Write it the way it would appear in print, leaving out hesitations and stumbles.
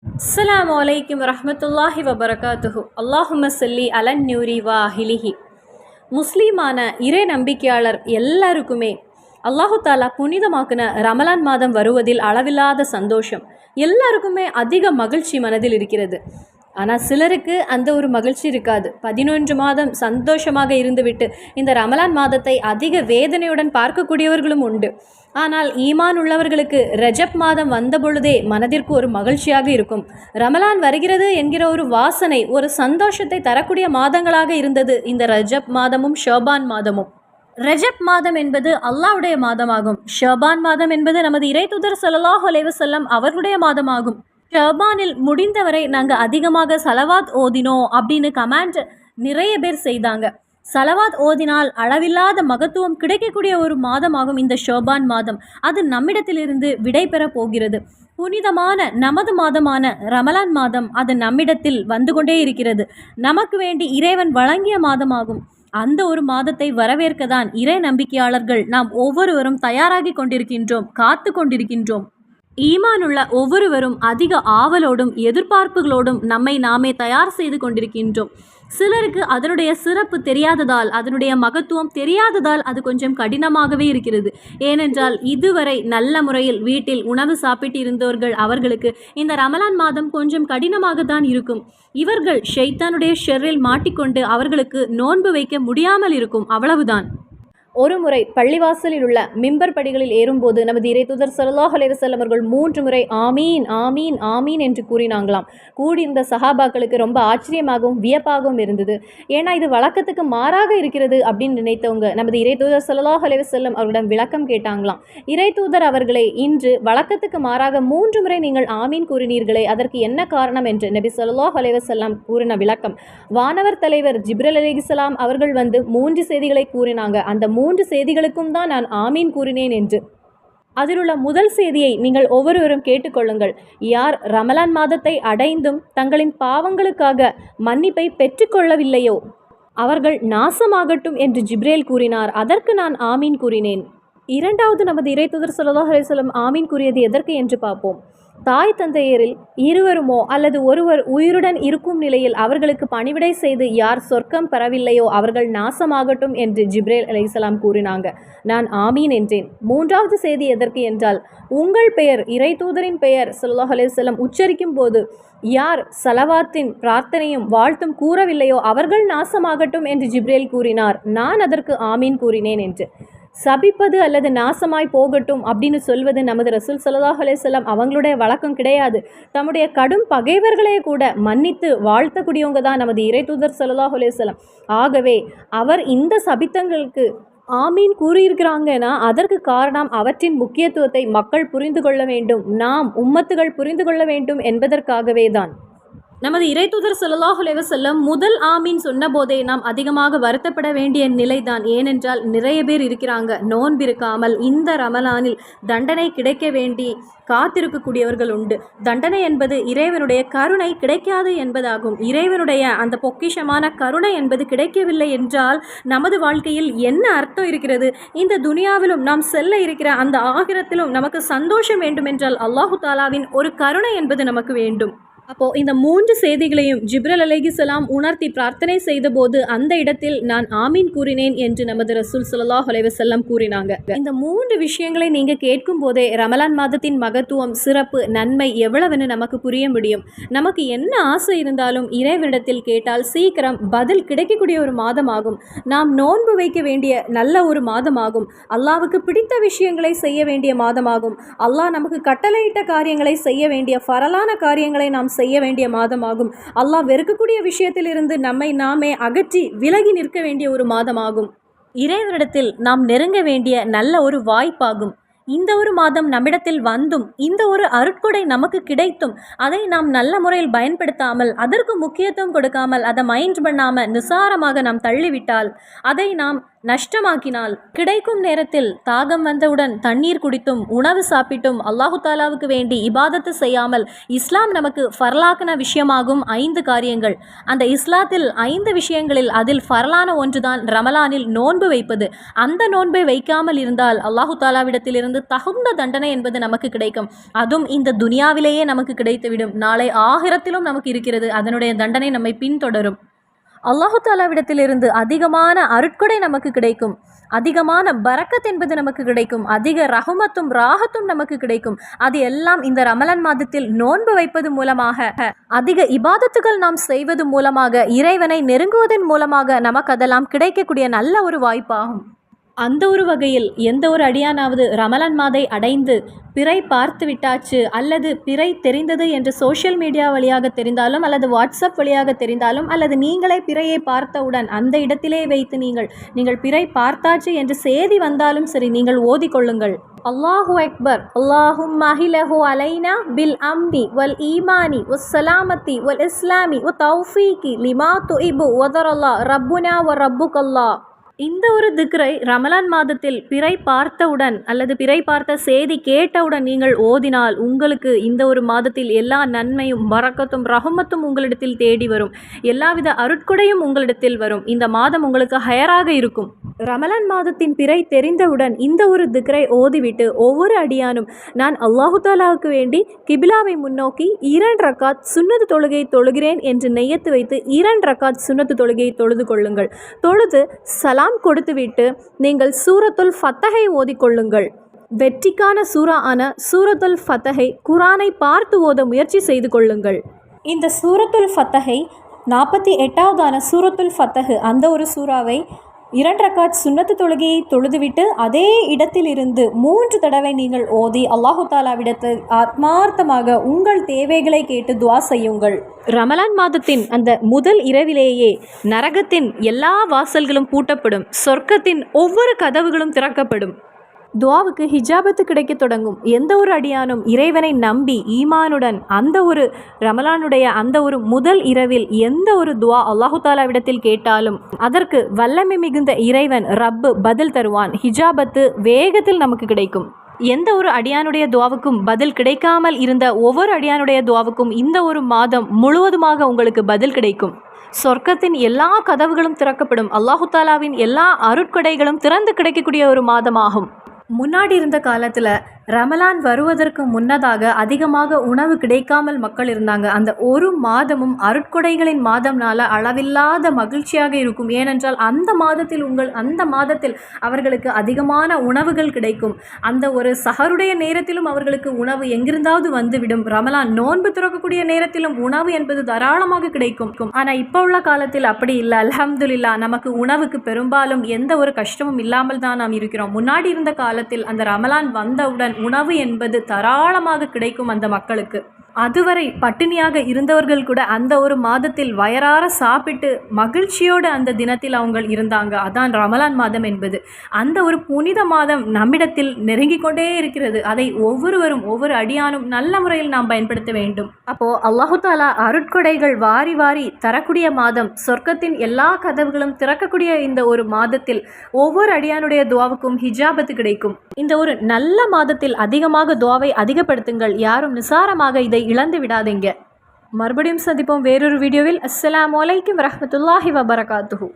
அஸ்ஸலாமு அலைக்கும் வரஹ்மத்துல்லாஹி வபரகாத்துஹு. அல்லாஹும்ம ஸல்லி அலன் நூரி வா அஹ்லிஹி. முஸ்லீமான இறை நம்பிக்கையாளர் எல்லாருக்குமே அல்லாஹு தாலா புனிதமாக்குன ரமலான் மாதம் வருவதில் அளவில்லாத சந்தோஷம், எல்லாருக்குமே அதிக மகிழ்ச்சி மனதில் இருக்கிறது. ஆனால் சிலருக்கு அந்த ஒரு மகிழ்ச்சி இருக்காது. 11 மாதம் சந்தோஷமாக இருந்துவிட்டு இந்த ரமலான் மாதத்தை அதிக வேதனையுடன் பார்க்கக்கூடியவர்களும் உண்டு. ஆனால் ஈமான் உள்ளவர்களுக்கு ரஜப் மாதம் வந்த பொழுதே மனதிற்கு ஒரு மகிழ்ச்சியாக இருக்கும். ரமலான் வருகிறது என்கிற ஒரு வாசனை, ஒரு சந்தோஷத்தை தரக்கூடிய மாதங்களாக இருந்தது இந்த ரஜப் மாதமும் ஷாபான் மாதமும். ரஜப் மாதம் என்பது அல்லாஹ்வுடைய மாதமாகும். ஷாபான் மாதம் என்பது நமது இறைத்தூதர் ஸல்லல்லாஹு அலைஹி வஸல்லம் அவர்களுடைய மாதமாகும். ஷாபானில் முடிந்தவரை நாங்கள் அதிகமாக சலவாத் ஓதினோம் அப்படின்னு கமெண்ட் நிறைய பேர் செய்தாங்க. சலவாத் ஓதினால் அளவில்லாத மகத்துவம் கிடைக்கக்கூடிய ஒரு மாதமாகும் இந்த ஷோபான் மாதம். அது நம்மிடத்திலிருந்து விடை பெற போகிறது. புனிதமான நமது மாதமான ரமலான் மாதம் அது நம்மிடத்தில் வந்து கொண்டே இருக்கிறது. நமக்கு வேண்டி இறைவன் வழங்கிய மாதமாகும். அந்த ஒரு மாதத்தை வரவேற்க தான் இறை நம்பிக்கையாளர்கள் நாம் ஒவ்வொருவரும் தயாராகி கொண்டிருக்கின்றோம், காத்து கொண்டிருக்கின்றோம். ஈமானுள்ள ஒவ்வொருவரும் அதிக ஆவலோடும் எதிர்பார்ப்புகளோடும் நம்மை நாமே தயார் செய்து கொண்டிருக்கின்றோம். சிலருக்கு அதனுடைய சிறப்பு தெரியாததால், அதனுடைய மகத்துவம் தெரியாததால் அது கொஞ்சம் கடினமாகவே இருக்கிறது. ஏனென்றால் இதுவரை நல்ல முறையில் வீட்டில் உணவு சாப்பிட்டு இருந்தவர்கள் அவர்களுக்கு இந்த ரமலான் மாதம் கொஞ்சம் கடினமாக தான் இருக்கும். இவர்கள் ஷைத்தானுடைய ஷெர்ரில் மாட்டிக்கொண்டு அவர்களுக்கு நோன்பு வைக்க முடியாமல் இருக்கும், அவ்வளவுதான். ஒரு முறை பள்ளிவாசலில் உள்ள மிம்பர் படிகளில் ஏறும்போது நமது இறைத்தூதர் ஸல்லல்லாஹு அலைஹி வஸல்லம் அவர்கள் 3 முறை ஆமீன் ஆமீன் ஆமீன் என்று கூறினாங்களாம். கூடியிருந்த சஹாபாக்களுக்கு ரொம்ப ஆச்சரியமாகவும் வியப்பாகவும் இருந்தது. ஏன்னா இது வழக்கத்துக்கு மாறாக இருக்கிறது அப்படின்னு நினைத்தவங்க நமது இறைத்தூதர் ஸல்லல்லாஹு அலைஹி வஸல்லம் அவர்களிடம் விளக்கம் கேட்டாங்களாம். இறைத்தூதர் அவர்களே, இன்று வழக்கத்துக்கு மாறாக 3 முறை நீங்கள் ஆமீன் கூறினீர்களே, அதற்கு என்ன காரணம் என்று நபி ஸல்லல்லாஹு அலைஹி வஸல்லம் கூறின விளக்கம். வானவர் தலைவர் ஜிப்ரீல் அலைஹிஸ்ஸலாம் அவர்கள் வந்து 3 செய்திகளை கூறினாங்க. அந்த 3 செய்திகளுக்கும் தான் நான் ஆமீன் கூறினேன் என்று. அதிலுள்ள முதல் செய்தியை நீங்கள் ஒவ்வொருவரும் கேட்டுக்கொள்ளுங்கள். யார் ரமலான் மாதத்தை அடைந்தும் தங்களின் பாவங்களுக்காக மன்னிப்பை பெற்றுக்கொள்ளவில்லையோ அவர்கள் நாசமாகட்டும் என்று ஜிப்ரேல் கூறினார். அதற்கு நான் ஆமீன் கூறினேன். இரண்டாவது நமது இறைத்தூதர் ஸல்லல்லாஹு அலைஹி வஸல்லம் ஆமீன் கூறியது எதற்கு என்று பார்ப்போம். தாய் தந்தையரில் இருவருமோ அல்லது ஒருவர் உயிருடன் இருக்கும் நிலையில் அவர்களுக்கு பணிவிடை செய்து யார் சொர்க்கம் பெறவில்லையோ அவர்கள் நாசமாகட்டும் என்று ஜிப்ரேல் அலைஹிஸ்ஸலாம் கூறினாங்க. நான் ஆமீன் என்றேன். மூன்றாவது செய்தி எதற்கு என்றால், உங்கள் பெயர், இறைத்தூதரின் பெயர் ஸல்லல்லாஹு அலைஹி வஸல்லம் உச்சரிக்கும் போது யார் சலவாத்தின் பிரார்த்தனையும் வாழ்த்தும் கூறவில்லையோ அவர்கள் நாசமாகட்டும் என்று ஜிப்ரேல் கூறினார். நான் அதற்கு ஆமீன் கூறினேன் என்று. சபிப்பது அல்லது நாசமாய் போகட்டும் அப்படின்னு சொல்வது நமது ரசூல் ஸல்லல்லாஹு அலைஹி வஸல்லம் அவங்களுடைய வழக்கம் கிடையாது. தம்முடைய கடும் பகைவர்களே கூட மன்னித்து வாழ்த்தக்கூடியவங்க தான் நமது இறைத்தூதர் ஸல்லல்லாஹு அலைஹி வஸல்லம். ஆகவே அவர் இந்த சபித்தங்களுக்கு ஆமீன் கூறியிருக்கிறாங்கன்னா அதற்கு காரணம் அவற்றின் முக்கியத்துவத்தை மக்கள் புரிந்து கொள்ள வேண்டும், நாம் உம்மத்துகள் புரிந்து கொள்ள வேண்டும் என்பதற்காகவே தான். நமது இறைத்தூதர் ஸல்லல்லாஹு அலைஹி வஸல்லம் முதல் ஆமீன் சொன்ன போதே நாம் அதிகமாக வருத்தப்பட வேண்டிய நிலைதான். ஏனென்றால் நிறைய பேர் இருக்கிறாங்க நோன்பிருக்காமல் இந்த ரமலானில் தண்டனை கிடைக்க வேண்டி காத்திருக்கக்கூடியவர்கள் உண்டு. தண்டனை என்பது இறைவனுடைய கருணை கிடைக்காது என்பதாகும். இறைவனுடைய அந்த பொக்கிஷமான கருணை என்பது கிடைக்கவில்லை என்றால் நமது வாழ்க்கையில் என்ன அர்த்தம் இருக்கிறது? இந்த துனியாவிலும் நாம் செல்ல இருக்கிற அந்த ஆகிரத்திலும் நமக்கு சந்தோஷம் வேண்டுமென்றால் அல்லாஹு தாலாவின் ஒரு கருணை என்பது நமக்கு வேண்டும். அப்போது இந்த 3 செய்திகளையும் ஜிப்ரீல் அலைஹிஸ்ஸலாம் உணர்த்தி பிரார்த்தனை செய்த போது அந்த இடத்தில் நான் ஆமீன் கூறினேன் என்று நமது ரசூல் ஸல்லல்லாஹு அலைஹி வஸல்லம் கூறினாங்க. இந்த 3 விஷயங்களை நீங்கள் கேட்கும் போதே ரமலான் மாதத்தின் மகத்துவம், சிறப்பு, நன்மை எவ்வளவுன்னு நமக்கு புரிய முடியும். நமக்கு என்ன ஆசை இருந்தாலும் இறைவனிடத்தில் கேட்டால் சீக்கிரம் பதில் கிடைக்கக்கூடிய ஒரு மாதமாகும். நாம் நோன்பு வைக்க வேண்டிய நல்ல ஒரு மாதமாகும். அல்லாஹ்வுக்கு பிடித்த விஷயங்களை செய்ய வேண்டிய மாதமாகும். அல்லாஹ் நமக்கு கட்டளையிட்ட காரியங்களை செய்ய வேண்டிய ஃபரலான காரியங்களை நாம் செய்ய வேண்டிய மாதமாகும். அல்லாஹ் வெறுக்கக்கூடிய விஷயத்திலிருந்து நம்மை நாமே அகற்றி விலகி நிற்க வேண்டிய ஒரு மாதமாகும். இறைவனிடத்தில் நாம் நெருங்க வேண்டிய நல்ல ஒரு வாய்ப்பாகும். இந்த ஒரு மாதம் நம்மிடத்தில் வந்தும் இந்த ஒரு அருட்கொடை நமக்கு கிடைத்தும் அதை நாம் நல்ல முறையில் பயன்படுத்தாமல், அதற்கு முக்கியத்துவம் கொடுக்காமல், அதை மைண்ட் பண்ணாமல் நிசாரமாக நாம் தள்ளிவிட்டால், அதை நாம் நஷ்டமாக்கினால், கிடைக்கும் நேரத்தில் தாகம் வந்தவுடன் தண்ணீர் குடித்தும் உணவு சாப்பிட்டும் அல்லாஹு தாலாவுக்கு வேண்டி இபாதத்து செய்யாமல் இஸ்லாம் நமக்கு ஃபர்லாக்கின விஷயமாகும் 5 காரியங்கள். அந்த இஸ்லாத்தில் 5 விஷயங்களில் அதில் ஃபர்லான ஒன்றுதான் ரமலானில் நோன்பு வைப்பது. அந்த நோன்பை வைக்காமல் இருந்தால் அல்லாஹு தாலாவிடத்திலிருந்து தகுந்த தண்டனை என்பது நமக்கு கிடைக்கும். அதுவும் இந்த துனியாவிலேயே நமக்கு கிடைத்துவிடும். நாளை ஆகிரத்திலும் நமக்கு இருக்கிறது. அதனுடைய தண்டனை நம்மை பின்தொடரும். அல்லாஹு தாலாவிடத்திலிருந்து அதிகமான அருட்கொடை நமக்கு கிடைக்கும். அதிகமான பரக்கத் என்பது நமக்கு கிடைக்கும். அதிக ரஹமத்தும் ராகத்தும் நமக்கு கிடைக்கும். அது எல்லாம் இந்த ரமலான் மாதத்தில் நோன்பு வைப்பது மூலமாக, அதிக இபாதத்துகள் நாம் செய்வது மூலமாக, இறைவனை நெருங்குவதன் மூலமாக நமக்கு அதெல்லாம் கிடைக்கக்கூடிய நல்ல ஒரு வாய்ப்பாகும். அந்த ஒரு வகையில் எந்த ஒரு அடியானாவது ரமலான் மாதை அடைந்து பிறை பார்த்து விட்டாச்சு அல்லது பிறை தெரிந்தது என்று சோஷியல் மீடியா வழியாக தெரிந்தாலும் அல்லது வாட்ஸ்அப் வழியாக தெரிந்தாலும் அல்லது நீங்களே பிறையை பார்த்தவுடன் அந்த இடத்திலே வைத்து நீங்கள் பிறை பார்த்தாச்சு என்று செய்தி வந்தாலும் சரி, நீங்கள் ஓதிக்கொள்ளுங்கள். அல்லாஹு அக்பர், அல்லாஹும் மஹிலஹு அலைனா பில் அம்பி வல் ஈமானி வஸ் சலாமத்தி வல் இஸ்லாமி வ தௌஃபீகி லிமா துஇபு வதரல்லா ரப்புனா வ ரப்புகல்லா. இந்த ஒரு திக்ரை ரமலான் மாதத்தில் பிறை பார்த்தவுடன் அல்லது பிறை பார்த்த செய்தி கேட்டவுடன் நீங்கள் ஓதினால் உங்களுக்கு இந்த ஒரு மாதத்தில் எல்லா நன்மையும் பரக்கத்தும் ரஹமத்தும் உங்களிடத்தில் தேடி வரும். எல்லாவித அருட்கொடையும் உங்களிடத்தில் வரும். இந்த மாதம் உங்களுக்கு ஹயராக இருக்கும். ரமலான் மாதத்தின் பிறை தெரிந்தவுடன் இந்த ஒரு திக்ரை ஓதிவிட்டு ஒவ்வொரு அடியானும் நான் அல்லாஹு தாலாவுக்கு வேண்டி கிபிலாவை முன்னோக்கி 2 ரக்காத் சுன்னத்து தொழுகை தொழுகிறேன் என்று நெய்யத்து வைத்து 2 ரக்காத் சுன்னத்து தொழுகையை தொழுது கொள்ளுங்கள். தொழுது சலாம் கொடுத்துவிட்டு நீங்கள் சூரத்துல் ஃபத்தஹை ஓதிக்கொள்ளுங்கள். வெற்றிக்கான சூரா ஆன சூரத்துல் ஃபத்தஹை குரானை பார்த்து ஓத முயற்சி செய்து கொள்ளுங்கள். இந்த சூரத்துல் ஃபத்தஹை 48வது சூரத்துல் ஃபத்தஹ் அந்த ஒரு சூறாவை 2 ரக்காத் சுன்னத்து தொழுகையை தொழுதுவிட்டு அதே இடத்திலிருந்து 3 தடவை நீங்கள் ஓதி அல்லாஹு தாலாவிடத்தில் ஆத்மார்த்தமாக உங்கள் தேவைகளை கேட்டு துவா செய்யுங்கள். ரமலான் மாதத்தின் அந்த முதல் இரவிலேயே நரகத்தின் எல்லா வாசல்களும் பூட்டப்படும். சொர்க்கத்தின் ஒவ்வொரு கதவுகளும் திறக்கப்படும். துவாவுக்கு ஹிஜாபத்து கிடைக்க தொடங்கும். எந்த ஒரு அடியானும் இறைவனை நம்பி ஈமானுடன் அந்த ஒரு ரமலானுடைய அந்த ஒரு முதல் இரவில் எந்த ஒரு துவா அல்லாஹு தாலாவிடத்தில் கேட்டாலும் அதற்கு வல்லமை மிகுந்த இறைவன் ரப்பு பதில் தருவான். ஹிஜாபத்து வேகத்தில் நமக்கு கிடைக்கும். எந்த ஒரு அடியானுடைய துவாவுக்கும் பதில் கிடைக்காமல் இருந்த ஒவ்வொரு அடியானுடைய துவாவுக்கும் இந்த ஒரு மாதம் முழுவதுமாக உங்களுக்கு பதில் கிடைக்கும். சொர்க்கத்தின் எல்லா கதவுகளும் திறக்கப்படும். அல்லாஹு தாலாவின் எல்லா அருட்கொடைகளும் திறந்து கிடைக்கக்கூடிய ஒரு மாதமாகும். முன்னாடி இருந்த காலத்தில் ரமலான் வருவதற்கு முன்னதாக அதிகமாக உணவு கிடைக்காமல் மக்கள் இருந்தாங்க. அந்த ஒரு மாதமும் அருட்கொடைகளின் மாதம்னால அளவில்லாத மகிழ்ச்சியாக இருக்கும். ஏனென்றால் அந்த மாதத்தில் அவர்களுக்கு அதிகமான உணவுகள் கிடைக்கும். அந்த ஒரு சஹருடைய நேரத்திலும் அவர்களுக்கு உணவு எங்கிருந்தாவது வந்துவிடும். ரமலான் நோன்பு திறக்கக்கூடிய நேரத்திலும் உணவு என்பது தாராளமாக கிடைக்கும். ஆனால் இப்போ உள்ள காலத்தில் அப்படி இல்லை. அல்ஹம்துலில்லாஹ், நமக்கு உணவுக்கு பெரும்பாலும் எந்த ஒரு கஷ்டமும் இல்லாமல் தான் நாம் இருக்கிறோம். முன்னாடி இருந்த காலத்தில் அந்த ரமலான் வந்தவுடன் உணவு என்பது தாராளமாக கிடைக்கும் அந்த மக்களுக்கு. அதுவரை பட்டினியாக இருந்தவர்கள் கூட அந்த ஒரு மாதத்தில் வயறார சாப்பிட்டு மகிழ்ச்சியோடு அந்த தினத்தில் அவங்க இருந்தாங்க. அதான் ரமலான் மாதம் என்பது. அந்த ஒரு புனித மாதம் நம்மிடத்தில் நெருங்கிக் கொண்டே இருக்கிறது. அதை ஒவ்வொருவரும் ஒவ்வொரு அடியானும் நல்ல முறையில் நாம் பயன்படுத்த வேண்டும். அப்போது அல்லாஹு தாலா அருட்கொடைகள் வாரி வாரி தரக்கூடிய மாதம், சொர்க்கத்தின் எல்லா கதவுகளும் திறக்கக்கூடிய இந்த ஒரு மாதத்தில் ஒவ்வொரு அடியானுடைய துவாவுக்கும் ஹிஜாபத்து கிடைக்கும். இந்த ஒரு நல்ல மாதத்தில் அதிகமாக துவாவை அதிகப்படுத்துங்கள். யாரும் நிசாரமாக இதை இழந்து விடாதீங்க. மறுபடியும் சந்திப்போம் வேறொரு வீடியோவில். அஸ்ஸலாமு அலைக்கும் வரஹ்மத்துல்லாஹி வபரகாத்துஹு.